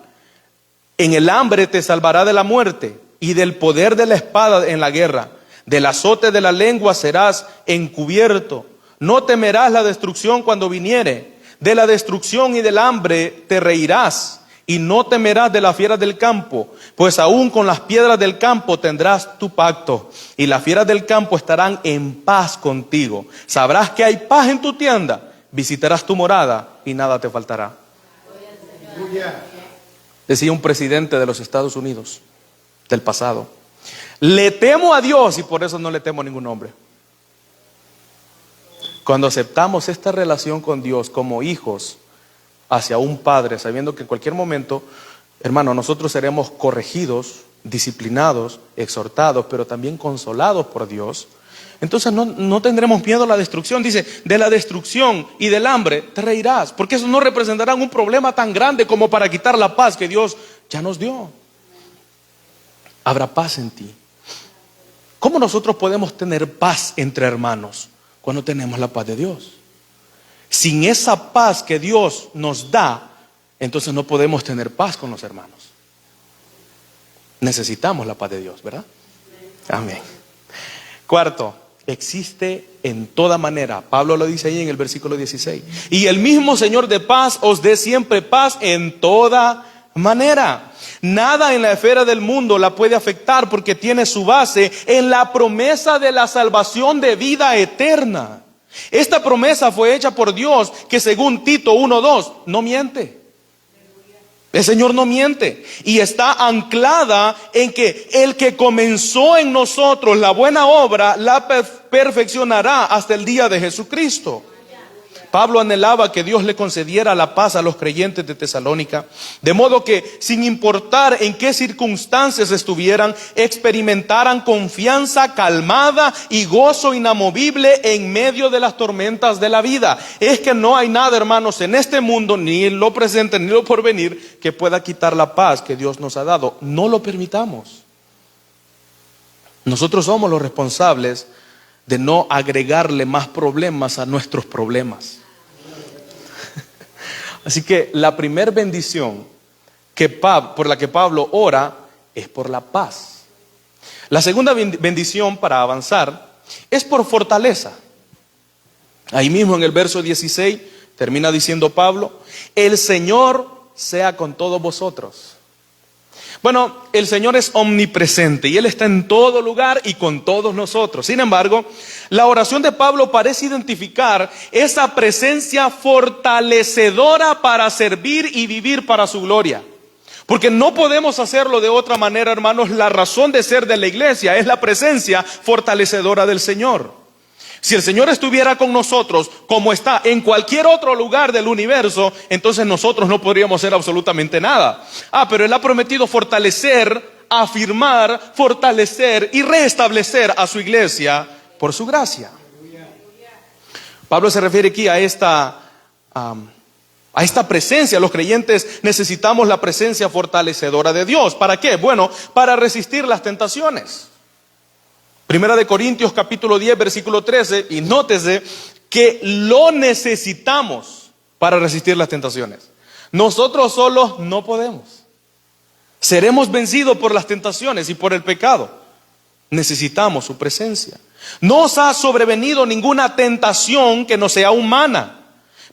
En el hambre te salvará de la muerte, y del poder de la espada en la guerra. Del azote de la lengua serás encubierto. No temerás la destrucción cuando viniere. De la destrucción y del hambre te reirás, y no temerás de las fieras del campo, pues aún con las piedras del campo tendrás tu pacto, y las fieras del campo estarán en paz contigo. Sabrás que hay paz en tu tienda, visitarás tu morada y nada te faltará. Decía un presidente de los Estados Unidos del pasado: le temo a Dios y por eso no le temo a ningún hombre. Cuando aceptamos esta relación con Dios como hijos, hacia un padre, sabiendo que en cualquier momento, hermano, nosotros seremos corregidos, disciplinados, exhortados, pero también consolados por Dios, entonces no tendremos miedo a la destrucción. Dice, de la destrucción y del hambre te reirás, porque eso no representará un problema tan grande como para quitar la paz que Dios ya nos dio. Habrá paz en ti. ¿Cómo nosotros podemos tener paz entre hermanos cuando tenemos la paz de Dios? Sin esa paz que Dios nos da, entonces no podemos tener paz con los hermanos. Necesitamos la paz de Dios, ¿verdad? Amén. Cuarto, existe en toda manera. Pablo lo dice ahí en el versículo 16. Y el mismo Señor de paz os dé siempre paz en toda manera. Nada en la esfera del mundo la puede afectar porque tiene su base en la promesa de la salvación de vida eterna. Esta promesa fue hecha por Dios, que según Tito 1:2 no miente. El Señor no miente y está anclada en que el que comenzó en nosotros la buena obra la perfeccionará hasta el día de Jesucristo. Pablo anhelaba que Dios le concediera la paz a los creyentes de Tesalónica, de modo que sin importar en qué circunstancias estuvieran, experimentaran confianza calmada y gozo inamovible en medio de las tormentas de la vida. Es que no hay nada, hermanos, en este mundo, ni en lo presente ni en lo porvenir, que pueda quitar la paz que Dios nos ha dado. No lo permitamos. Nosotros somos los responsables de no agregarle más problemas a nuestros problemas. Así que la primer bendición por la que Pablo ora es por la paz. La segunda bendición para avanzar es por fortaleza. Ahí mismo en el verso 16 termina diciendo Pablo: el Señor sea con todos vosotros. Bueno, el Señor es omnipresente y Él está en todo lugar y con todos nosotros. Sin embargo, la oración de Pablo parece identificar esa presencia fortalecedora para servir y vivir para su gloria. Porque no podemos hacerlo de otra manera, hermanos. La razón de ser de la iglesia es la presencia fortalecedora del Señor. Si el Señor estuviera con nosotros como está en cualquier otro lugar del universo, entonces nosotros no podríamos hacer absolutamente nada. Pero Él ha prometido fortalecer, afirmar, fortalecer y restablecer a su iglesia por su gracia. Pablo se refiere aquí a esta presencia. Los creyentes necesitamos la presencia fortalecedora de Dios. ¿Para qué? Bueno, para resistir las tentaciones. Primera de Corintios capítulo 10 versículo 13, y nótese que lo necesitamos para resistir las tentaciones. Nosotros solos no podemos. Seremos vencidos por las tentaciones y por el pecado. Necesitamos su presencia. No os ha sobrevenido ninguna tentación que no sea humana,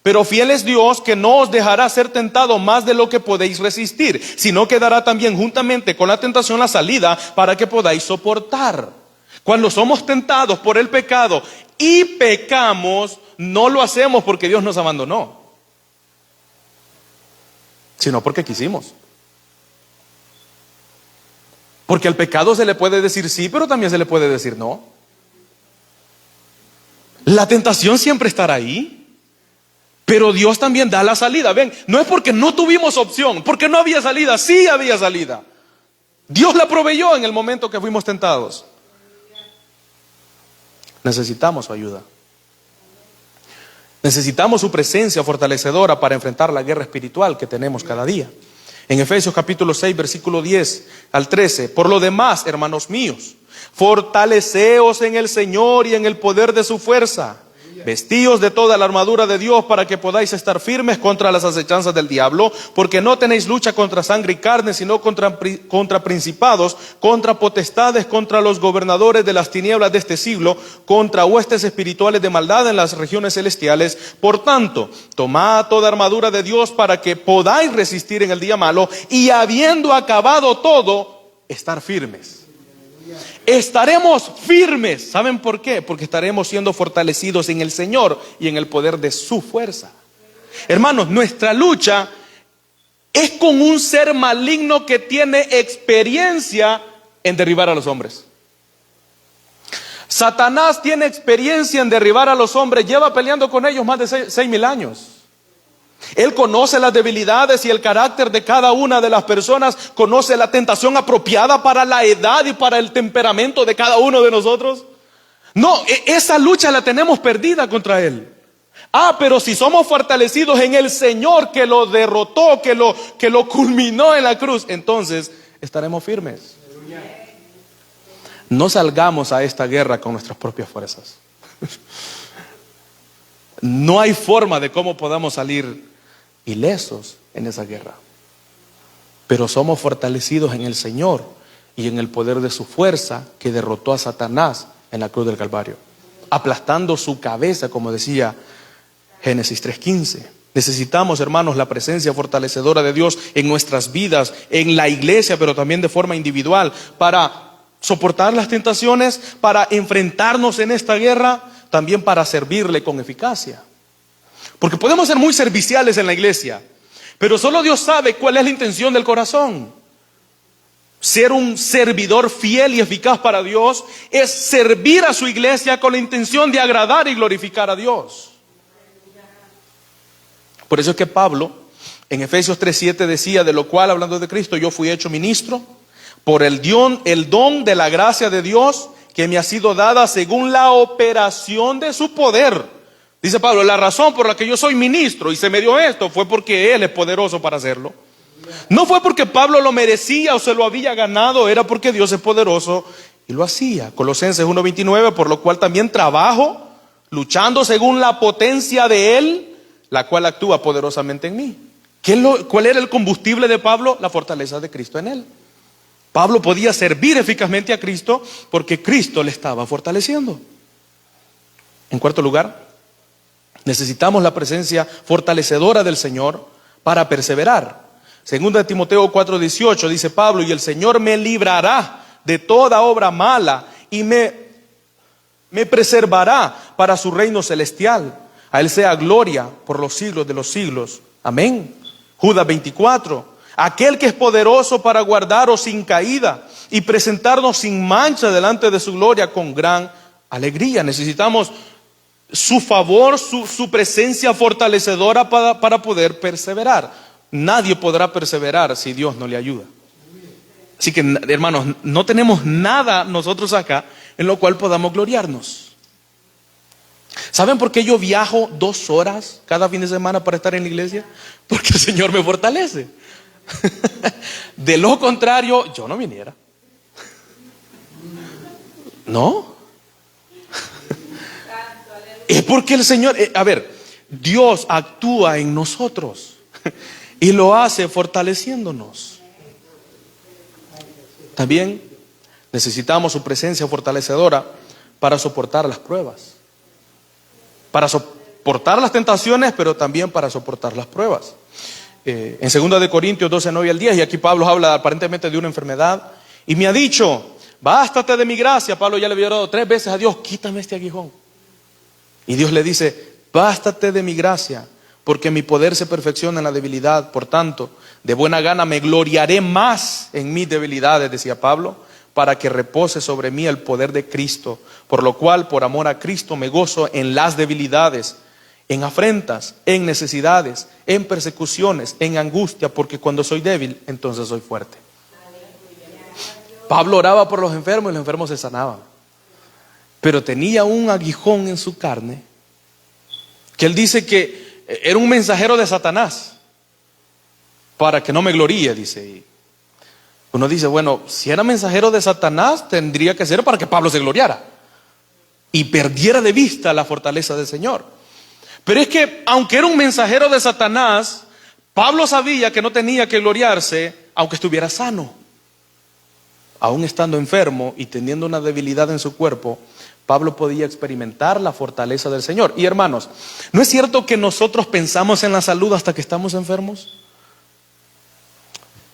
pero fiel es Dios, que no os dejará ser tentado más de lo que podéis resistir, sino que dará también juntamente con la tentación la salida para que podáis soportar. Cuando somos tentados por el pecado y pecamos, no lo hacemos porque Dios nos abandonó, sino porque quisimos. Porque al pecado se le puede decir sí, pero también se le puede decir no. La tentación siempre estará ahí, pero Dios también da la salida. Ven, no es porque no tuvimos opción, porque no había salida, sí había salida. Dios la proveyó en el momento que fuimos tentados. Necesitamos su ayuda. Necesitamos su presencia fortalecedora para enfrentar la guerra espiritual que tenemos cada día. En Efesios capítulo 6 versículo 10 al 13: por lo demás, hermanos míos, fortaleceos en el Señor y en el poder de su fuerza. Vestíos de toda la armadura de Dios para que podáis estar firmes contra las acechanzas del diablo, porque no tenéis lucha contra sangre y carne, sino contra principados, contra potestades, contra los gobernadores de las tinieblas de este siglo, contra huestes espirituales de maldad en las regiones celestiales. Por tanto, tomad toda armadura de Dios para que podáis resistir en el día malo, y habiendo acabado todo, estar firmes. Estaremos firmes. ¿Saben por qué? Porque estaremos siendo fortalecidos en el Señor y en el poder de su fuerza. Hermanos, nuestra lucha es con un ser maligno que tiene experiencia en derribar a los hombres. Satanás tiene experiencia en derribar a los hombres. Lleva peleando con ellos más de 6.000 años. Él conoce las debilidades y el carácter de cada una de las personas, conoce la tentación apropiada para la edad y para el temperamento de cada uno de nosotros. No, esa lucha la tenemos perdida contra Él. Pero si somos fortalecidos en el Señor que lo derrotó, que lo culminó en la cruz, entonces estaremos firmes. No salgamos a esta guerra con nuestras propias fuerzas. No hay forma de cómo podamos salir ilesos en esa guerra. Pero somos fortalecidos en el Señor y en el poder de su fuerza que derrotó a Satanás en la cruz del Calvario, aplastando su cabeza, como decía Génesis 3:15. Necesitamos, hermanos, la presencia fortalecedora de Dios en nuestras vidas, en la iglesia, pero también de forma individual, para soportar las tentaciones, para enfrentarnos en esta guerra, también para servirle con eficacia. Porque podemos ser muy serviciales en la iglesia, pero solo Dios sabe cuál es la intención del corazón. Ser un servidor fiel y eficaz para Dios es servir a su iglesia con la intención de agradar y glorificar a Dios. Por eso es que Pablo en Efesios 3:7 decía: de lo cual, hablando de Cristo, yo fui hecho ministro por el don de la gracia de Dios que me ha sido dada según la operación de su poder. Dice Pablo: la razón por la que yo soy ministro y se me dio esto fue porque Él es poderoso para hacerlo. No fue porque Pablo lo merecía o se lo había ganado, era porque Dios es poderoso y lo hacía. Colosenses 1:29, por lo cual también trabajo, luchando según la potencia de Él, la cual actúa poderosamente en mí. ¿Cuál era el combustible de Pablo? La fortaleza de Cristo en él. Pablo podía servir eficazmente a Cristo porque Cristo le estaba fortaleciendo. En cuarto lugar, necesitamos la presencia fortalecedora del Señor para perseverar. Segunda de Timoteo 4:18 dice Pablo: y el Señor me librará de toda obra mala y me preservará para su reino celestial. A Él sea gloria por los siglos de los siglos. Amén. Judas 24: aquel que es poderoso para guardaros sin caída y presentarnos sin mancha delante de su gloria con gran alegría. Necesitamos su favor, su presencia fortalecedora para poder perseverar. Nadie podrá perseverar si Dios no le ayuda. Así que, hermanos, no tenemos nada nosotros acá en lo cual podamos gloriarnos. ¿Saben por qué yo viajo 2 horas cada fin de semana para estar en la iglesia? Porque el Señor me fortalece. De lo contrario, yo no viniera. ¿No? Es porque el Señor, Dios actúa en nosotros y lo hace fortaleciéndonos. También necesitamos su presencia fortalecedora para soportar las pruebas, para soportar las tentaciones, pero también para soportar las pruebas. En 2 de Corintios 12:9-10, y aquí Pablo habla aparentemente de una enfermedad, y me ha dicho: bástate de mi gracia. Pablo ya le había orado 3 veces a Dios: quítame este aguijón. Y Dios le dice: bástate de mi gracia, porque mi poder se perfecciona en la debilidad. Por tanto, de buena gana me gloriaré más en mis debilidades, decía Pablo, para que repose sobre mí el poder de Cristo. Por lo cual, por amor a Cristo, me gozo en las debilidades, en afrentas, en necesidades, en persecuciones, en angustia, porque cuando soy débil, entonces soy fuerte. Pablo oraba por los enfermos y los enfermos se sanaban. Pero tenía un aguijón en su carne, que él dice que era un mensajero de Satanás, para que no me gloríe, dice. Y uno dice: bueno, si era mensajero de Satanás, tendría que ser para que Pablo se gloriara y perdiera de vista la fortaleza del Señor. Pero es que, aunque era un mensajero de Satanás, Pablo sabía que no tenía que gloriarse aunque estuviera sano. Aún estando enfermo y teniendo una debilidad en su cuerpo, Pablo podía experimentar la fortaleza del Señor. Y hermanos, ¿no es cierto que nosotros pensamos en la salud hasta que estamos enfermos?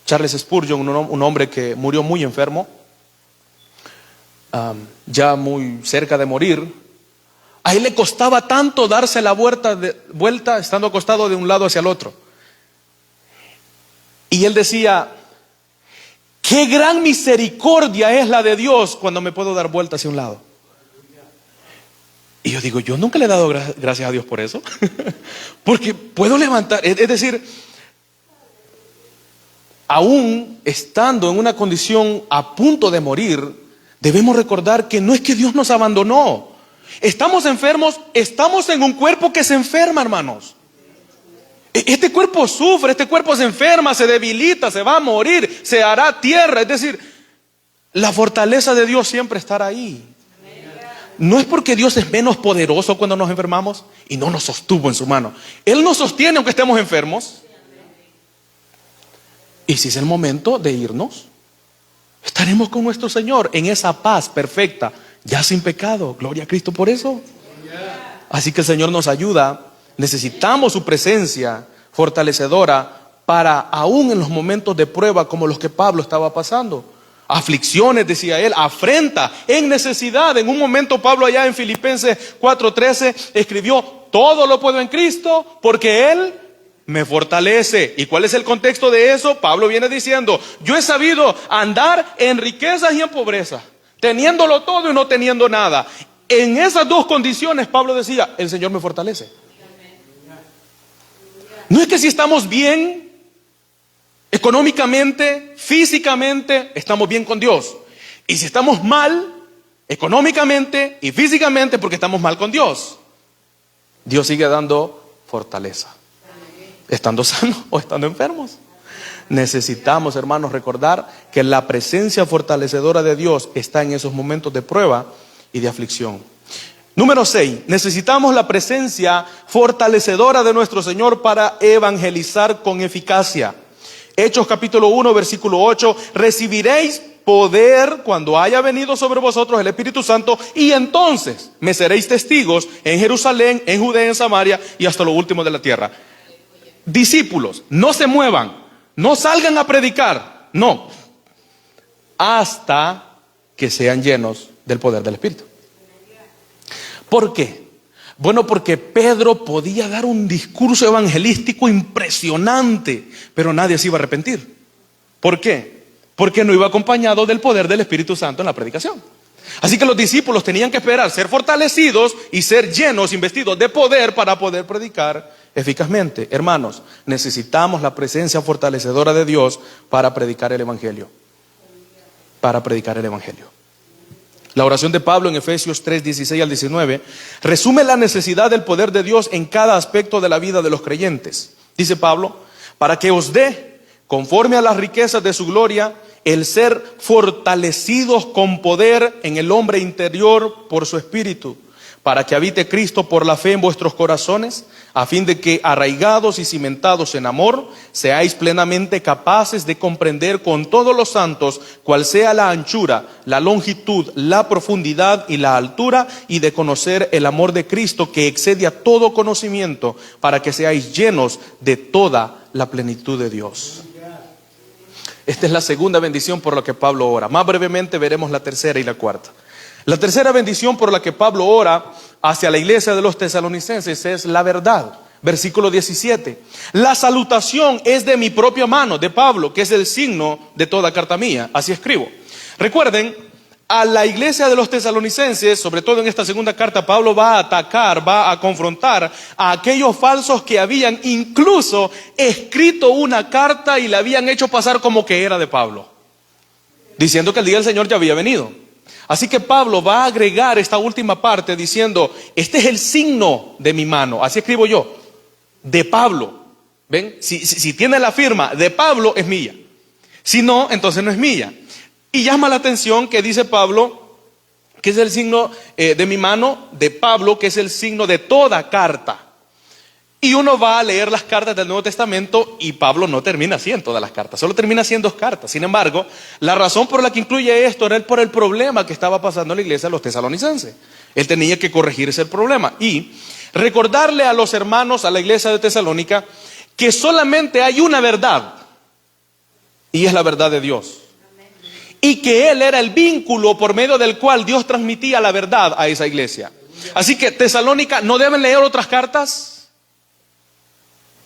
Charles Spurgeon, un hombre que murió muy enfermo, ya muy cerca de morir, a él le costaba tanto darse la vuelta estando acostado de un lado hacia el otro. Y él decía: qué gran misericordia es la de Dios cuando me puedo dar vuelta hacia un lado. Y yo digo, yo nunca le he dado gracias a Dios por eso. Porque puedo levantar, es decir, aún estando en una condición a punto de morir, debemos recordar que no es que Dios nos abandonó. Estamos enfermos, estamos en un cuerpo que se enferma, hermanos. Este cuerpo sufre, este cuerpo se enferma, se debilita, se va a morir, se hará tierra. Es decir, la fortaleza de Dios siempre estará ahí. No es porque Dios es menos poderoso cuando nos enfermamos y no nos sostuvo en su mano. Él nos sostiene aunque estemos enfermos. Y si es el momento de irnos, estaremos con nuestro Señor en esa paz perfecta, ya sin pecado. Gloria a Cristo por eso. Así que el Señor nos ayuda. Necesitamos su presencia fortalecedora para aún en los momentos de prueba como los que Pablo estaba pasando. Aflicciones, decía él, afrenta, en necesidad. En un momento Pablo allá en Filipenses 4:13 escribió: todo lo puedo en Cristo porque Él me fortalece. ¿Y cuál es el contexto de eso? Pablo viene diciendo: yo he sabido andar en riquezas y en pobreza, teniéndolo todo y no teniendo nada. En esas dos condiciones Pablo decía: el Señor me fortalece. No es que si estamos bien económicamente, físicamente, estamos bien con Dios. Y si estamos mal económicamente y físicamente, porque estamos mal con Dios, Dios sigue dando fortaleza, estando sanos o estando enfermos. Necesitamos, hermanos, recordar que la presencia fortalecedora de Dios está en esos momentos de prueba y de aflicción. Número 6, necesitamos la presencia fortalecedora de nuestro Señor para evangelizar con eficacia. Hechos capítulo 1, versículo 8, recibiréis poder cuando haya venido sobre vosotros el Espíritu Santo, y entonces me seréis testigos en Jerusalén, en Judea, en Samaria y hasta lo último de la tierra. Discípulos, no se muevan, no salgan a predicar, no, hasta que sean llenos del poder del Espíritu. ¿Por qué? Bueno, porque Pedro podía dar un discurso evangelístico impresionante, pero nadie se iba a arrepentir. ¿Por qué? Porque no iba acompañado del poder del Espíritu Santo en la predicación. Así que los discípulos tenían que esperar ser fortalecidos y ser llenos, investidos de poder para poder predicar eficazmente. Hermanos, necesitamos la presencia fortalecedora de Dios para predicar el Evangelio. Para predicar el Evangelio. La oración de Pablo en Efesios 3, 16 al 19 resume la necesidad del poder de Dios en cada aspecto de la vida de los creyentes. Dice Pablo: para que os dé, conforme a las riquezas de su gloria, el ser fortalecidos con poder en el hombre interior por su Espíritu, para que habite Cristo por la fe en vuestros corazones, a fin de que, arraigados y cimentados en amor, seáis plenamente capaces de comprender con todos los santos cuál sea la anchura, la longitud, la profundidad y la altura, y de conocer el amor de Cristo que excede a todo conocimiento, para que seáis llenos de toda la plenitud de Dios. Esta es la segunda bendición por la que Pablo ora. Más brevemente veremos la tercera y la cuarta. La tercera bendición por la que Pablo ora hacia la iglesia de los tesalonicenses es la verdad. Versículo 17. La salutación es de mi propia mano, de Pablo, que es el signo de toda carta mía. Así escribo. Recuerden, a la iglesia de los tesalonicenses, sobre todo en esta segunda carta, Pablo va a atacar, va a confrontar a aquellos falsos que habían incluso escrito una carta y la habían hecho pasar como que era de Pablo, diciendo que el día del Señor ya había venido. Así que Pablo va a agregar esta última parte diciendo: este es el signo de mi mano. Así escribo yo, de Pablo. ¿Ven? Si tiene la firma de Pablo, es mía. Si no, entonces no es mía. Y llama la atención que dice Pablo que es el signo de mi mano, de Pablo, que es el signo de toda carta. Y uno va a leer las cartas del Nuevo Testamento y Pablo no termina así en todas las cartas, solo termina así en 2 cartas. Sin embargo, la razón por la que incluye esto era por el problema que estaba pasando en la iglesia de los tesalonicenses. Él tenía que corregir ese problema y recordarle a los hermanos, a la iglesia de Tesalónica, que solamente hay una verdad, y es la verdad de Dios. Y que Él era el vínculo por medio del cual Dios transmitía la verdad a esa iglesia. Así que Tesalónica, ¿no deben leer otras cartas?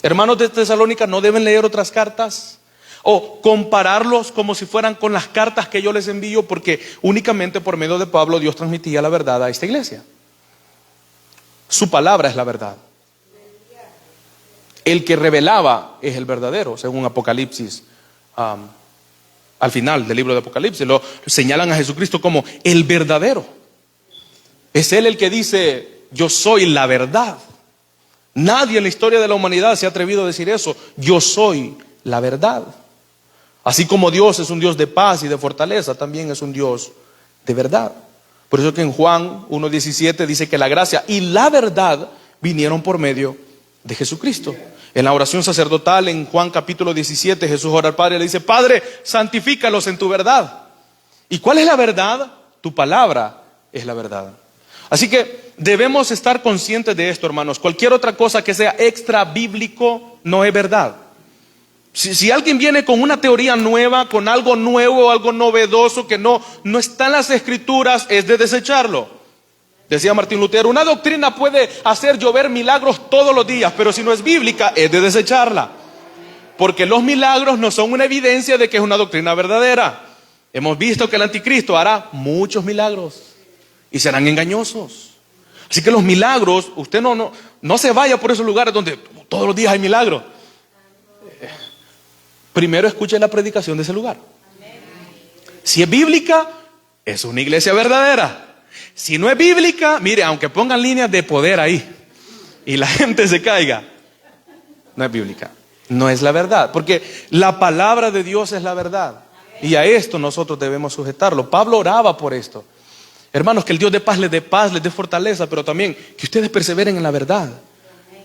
Hermanos de Tesalónica, ¿no deben leer otras cartas? O compararlos como si fueran con las cartas que yo les envío, porque únicamente por medio de Pablo Dios transmitía la verdad a esta iglesia. Su palabra es la verdad. El que revelaba es el verdadero, según Apocalipsis. Al final del libro de Apocalipsis lo señalan a Jesucristo como el verdadero. Es Él el que dice: yo soy la verdad. Nadie en la historia de la humanidad se ha atrevido a decir eso. Yo soy la verdad. Así como Dios es un Dios de paz y de fortaleza, también es un Dios de verdad. Por eso que en Juan 1:17 dice que la gracia y la verdad vinieron por medio de Jesucristo. En la oración sacerdotal en Juan capítulo 17, Jesús ora al Padre y le dice: Padre, santifícalos en tu verdad. ¿Y cuál es la verdad? Tu palabra es la verdad. Así que debemos estar conscientes de esto, hermanos. Cualquier otra cosa que sea extra bíblico no es verdad. Si alguien viene con una teoría nueva, con algo nuevo, algo novedoso que no está en las escrituras, es de desecharlo. Decía Martín Lutero: una doctrina puede hacer llover milagros todos los días, pero si no es bíblica, es de desecharla. Porque los milagros no son una evidencia de que es una doctrina verdadera. Hemos visto que el anticristo hará muchos milagros y serán engañosos. Así que los milagros, usted no se vaya por esos lugares donde todos los días hay milagros. Primero escuche la predicación de ese lugar. Si es bíblica, es una iglesia verdadera. Si no es bíblica, mire, aunque pongan líneas de poder ahí y la gente se caiga, no es bíblica, no es la verdad. Porque la palabra de Dios es la verdad. Y a esto nosotros debemos sujetarlo. Pablo oraba por esto. Hermanos, que el Dios de paz, les dé fortaleza, pero también que ustedes perseveren en la verdad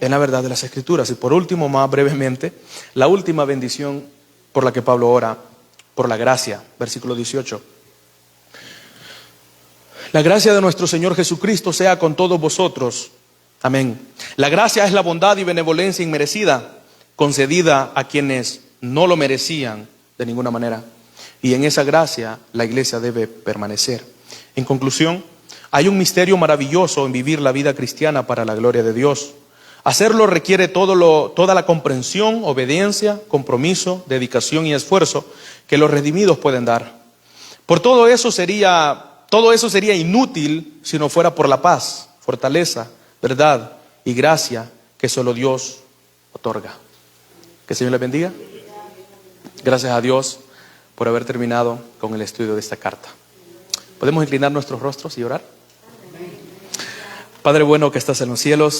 de las Escrituras. Y por último, más brevemente, la última bendición por la que Pablo ora, por la gracia, versículo 18. La gracia de nuestro Señor Jesucristo sea con todos vosotros. Amén. La gracia es la bondad y benevolencia inmerecida, concedida a quienes no lo merecían de ninguna manera. Y en esa gracia la iglesia debe permanecer. En conclusión, hay un misterio maravilloso en vivir la vida cristiana para la gloria de Dios. Hacerlo requiere toda la comprensión, obediencia, compromiso, dedicación y esfuerzo que los redimidos pueden dar. Todo eso sería inútil si no fuera por la paz, fortaleza, verdad y gracia que solo Dios otorga. Que el Señor les bendiga. Gracias a Dios por haber terminado con el estudio de esta carta. ¿Podemos inclinar nuestros rostros y orar? Padre bueno que estás en los cielos,